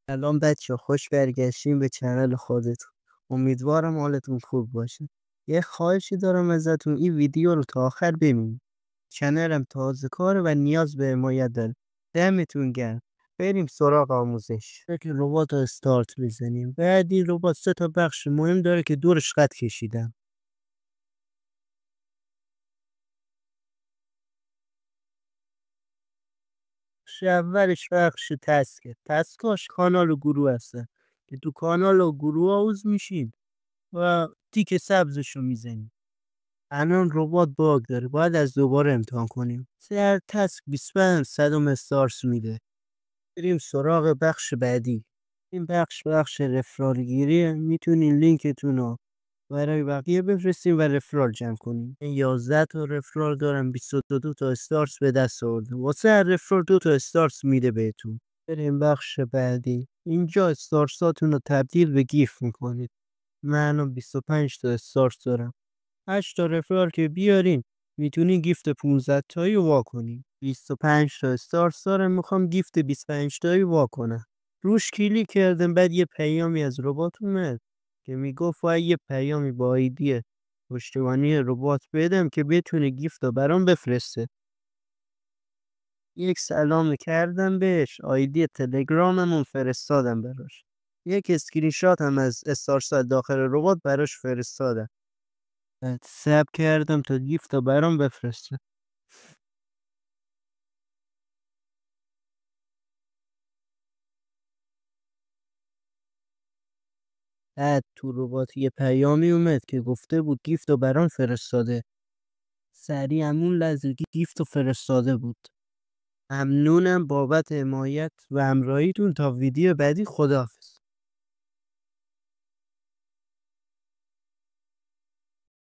سلام بچه خوش برگشتیم به چنل خودتون. امیدوارم حالتون خوب باشه. یه خواهشی دارم ازتون، این ویدیو رو تا آخر ببینید. چنلم تازه کاره و نیاز به حمایت داره. دمتون گرم. بریم سراغ آموزش. که ربات رو استارت بزنیم. بعد این ربات 3 تا بخش مهم داره که دورش خط کشیدم. بخش اولش بخش تسکه. تسکاش کانال و گروه هستن که تو کانال و گروه آوز میشین و تیک سبزشو میزنیم. الان ربات باگ داره، باید از دوباره امتحان کنیم. هر تسک 25 صدم استارس میده. بریم سراغ بخش بعدی. این بخش رفرال گیریه. میتونین لینکتون رو برای بقیه بفرستین و رفرال جمع کنین. این 11 تا رفرال دارم، 22 تا استارس به دست آوردم. واسه هر رفرال 2 تا استارس میده بهتون. بریم بخش بعدی. اینجا استارساتون رو تبدیل به گیف میکنید. من الان 25 تا استارس دارم. 8 تا رفرال که بیارین میتونین گیفت 15 تایی وا کنین. 25 تا استارس دارم، میخوام گیفت 25 تایی وا کنم. روش کلیک کردم، بعد یه پیامی از ربات اومد که میگفت باید یه پیامی با آیدی پشتیبانی ربات بدم که بتونه گیفت رو برام بفرسته. یک سلام کردم بهش، آیدی تلگراممون فرستادم براش. یک اسکرین شات هم از استارس داخل ربات براش فرستادم. بعد ثبت کردم تا گیفت رو برام بفرسته. بعد تو ربات یه پیامی اومد که گفته بود گیفت رو برام فرستاده. سریع همون لحظه گیفت رو فرستاده بود. ممنونم بابت حمایت و همراهیتون. تا ویدیو بعدی، خداحافظ.